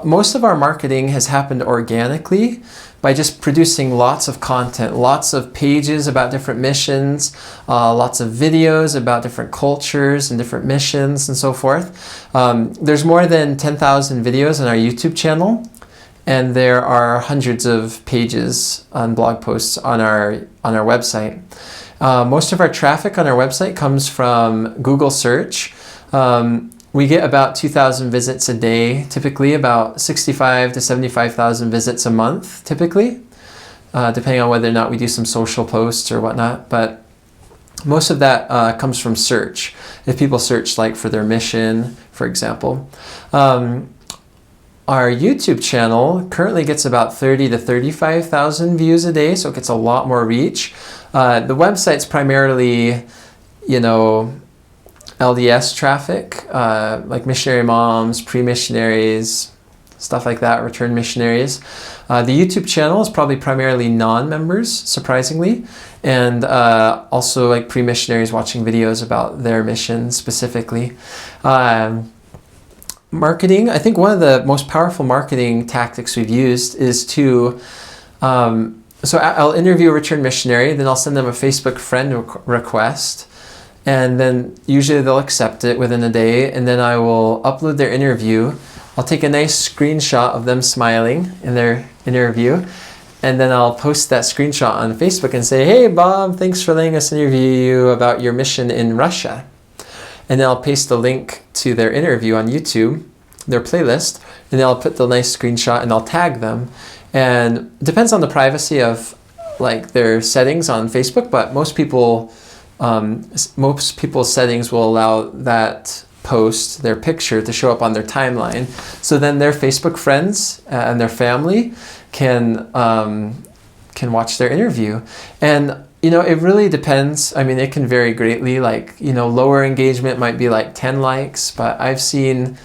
most of our marketing has happened organically by just producing lots of content, lots of pages about different missions, lots of videos about different cultures and different missions and so forth. There's more than 10,000 videos on our YouTube channel, and there are hundreds of pages on blog posts on our website. Most of our traffic on our website comes from Google search. We get about 2,000 visits a day, typically about 65 to 75,000 visits a month, typically, depending on whether or not we do some social posts or whatnot. But most of that comes from search. If people search like for their mission, for example. Our YouTube channel currently gets about 30 to 35,000 views a day, so it gets a lot more reach. The website's primarily, LDS traffic, like missionary moms, pre-missionaries, stuff like that, return missionaries. The YouTube channel is probably primarily non-members, surprisingly, and also like pre-missionaries watching videos about their mission specifically. Marketing, I think one of the most powerful marketing tactics we've used is to, so I'll interview a return missionary, then I'll send them a Facebook friend request, and then usually they'll accept it within a day, and then I will upload their interview. I'll take a nice screenshot of them smiling in their interview, and then I'll post that screenshot on Facebook and say, "Hey Bob, thanks for letting us interview you about your mission in Russia." And then I'll paste the link to their interview on YouTube, their playlist, and then I'll put the nice screenshot and I'll tag them. And it depends on the privacy of like their settings on Facebook, but most people's settings will allow that post, their picture, to show up on their timeline. So then their Facebook friends and their family can watch their interview. And it really depends. I mean, it can vary greatly. Like, lower engagement might be like 10 likes, but I've seen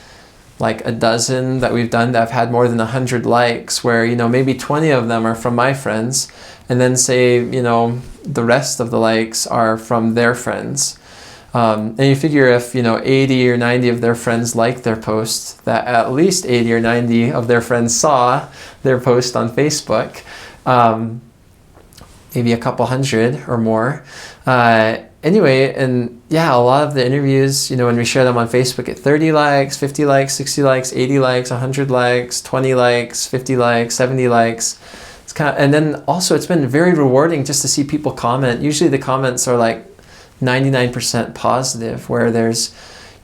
like a dozen that we've done that have had more than 100 likes, where, maybe 20 of them are from my friends, and then say, the rest of the likes are from their friends. And you figure if, 80 or 90 of their friends liked their post, that at least 80 or 90 of their friends saw their post on Facebook. Maybe a couple hundred or more. Anyway, and yeah, a lot of the interviews, when we share them on Facebook, get 30 likes, 50 likes, 60 likes, 80 likes, 100 likes, 20 likes, 50 likes, 70 likes. It's and then also it's been very rewarding just to see people comment. Usually the comments are like 99% positive, where there's,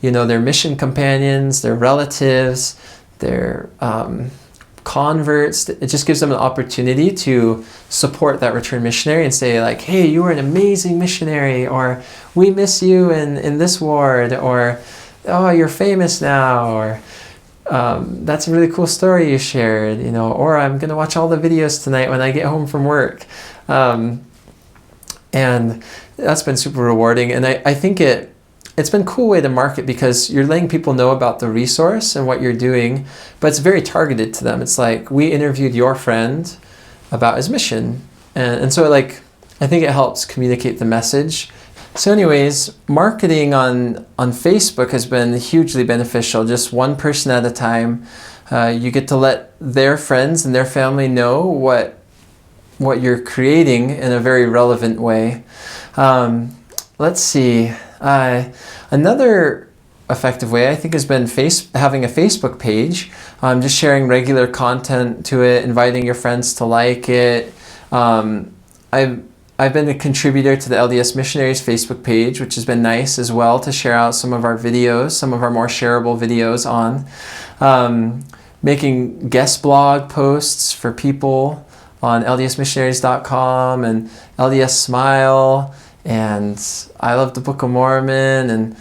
their mission companions, their relatives, their converts. It just gives them an opportunity to support that return missionary and say like, "Hey, you were an amazing missionary," or "We miss you in this ward," or "Oh, you're famous now," or "That's a really cool story you shared," or "I'm going to watch all the videos tonight when I get home from work." And that's been super rewarding. And I think it's been a cool way to market, because you're letting people know about the resource and what you're doing, but it's very targeted to them. It's like, we interviewed your friend about his mission. And so I think it helps communicate the message. So anyways, marketing on Facebook has been hugely beneficial. Just one person at a time. You get to let their friends and their family know what you're creating in a very relevant way. Let's see. Another effective way, I think, has been having a Facebook page, just sharing regular content to it, inviting your friends to like it. I've been a contributor to the LDS Missionaries Facebook page, which has been nice as well, to share out some of our videos, some of our more shareable videos on. Making guest blog posts for people on ldsmissionaries.com and LDS Smile and I Love the Book of Mormon, and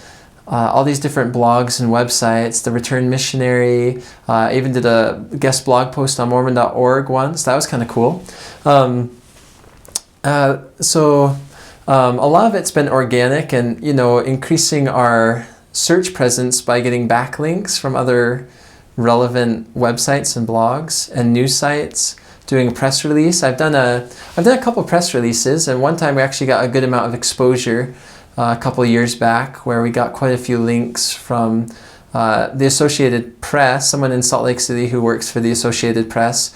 all these different blogs and websites. The Return Missionary, I even did a guest blog post on Mormon.org once. That was kind of cool. So a lot of it's been organic, and increasing our search presence by getting backlinks from other relevant websites and blogs and news sites. Doing a press release. I've done a couple press releases, and one time we actually got a good amount of exposure a couple years back, where we got quite a few links from the Associated Press, someone in Salt Lake City who works for the Associated Press,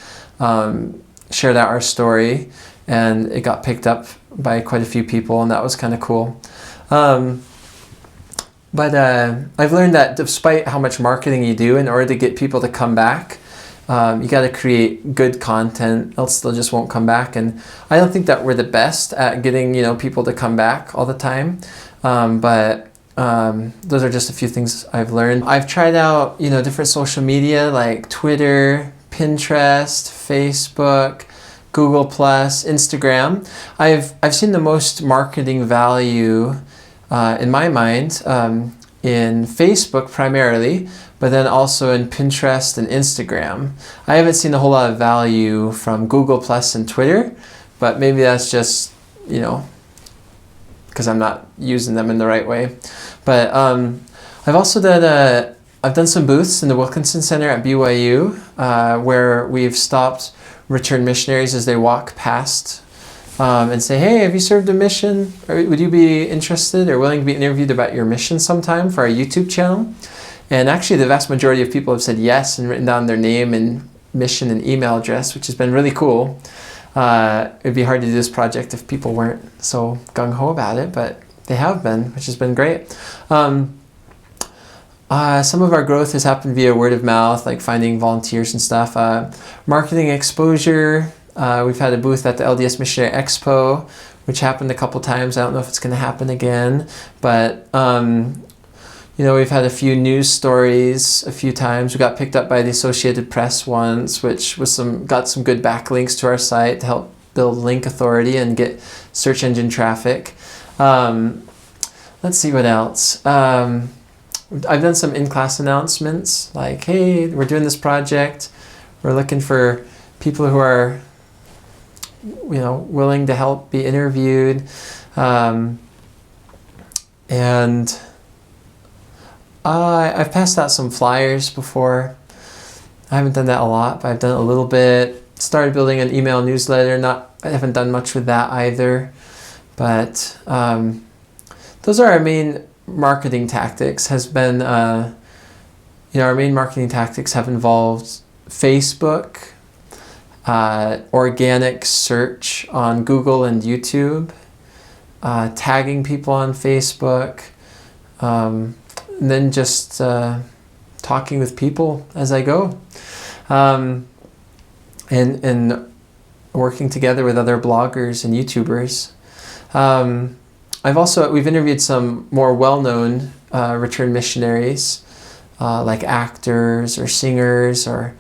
shared out our story, and it got picked up by quite a few people, and that was kind of cool. But I've learned that despite how much marketing you do, in order to get people to come back, you got to create good content, else they just won't come back. And I don't think that we're the best at getting, people to come back all the time. But those are just a few things I've learned. I've tried out, different social media like Twitter, Pinterest, Facebook, Google+, Instagram. I've seen the most marketing value in my mind in Facebook primarily, but then also in Pinterest and Instagram. I haven't seen a whole lot of value from Google+ and Twitter, but maybe that's just, because I'm not using them in the right way. But I've also done some booths in the Wilkinson Center at BYU where we've stopped returned missionaries as they walk past and say, hey, have you served a mission? Or would you be interested or willing to be interviewed about your mission sometime for our YouTube channel? And actually the vast majority of people have said yes and written down their name and mission and email address, which has been really cool. It'd be hard to do this project if people weren't so gung-ho about it, but they have been, which has been great. Some of our growth has happened via word of mouth, like finding volunteers and stuff. Marketing exposure. We've had a booth at the LDS Missionary Expo, which happened a couple times. I don't know if it's going to happen again, but we've had a few news stories a few times. We got picked up by the Associated Press once, which was got some good backlinks to our site to help build link authority and get search engine traffic. Let's see what else. I've done some in-class announcements like, hey, we're doing this project. We're looking for people who are, willing to help be interviewed. And I've passed out some flyers before. I haven't done that a lot, but I've done a little bit. Started building an email newsletter. I haven't done much with that either. But those are our main marketing tactics. Our main marketing tactics have involved Facebook, organic search on Google and YouTube, tagging people on Facebook, and then just talking with people as I go, and working together with other bloggers and YouTubers. We've interviewed some more well-known returned missionaries, like actors or singers or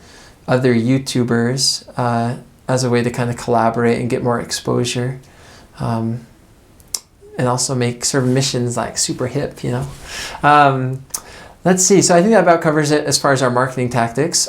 other YouTubers, as a way to kind of collaborate and get more exposure, and also make sort of missions like super hip, Let's see. So I think that about covers it as far as our marketing tactics.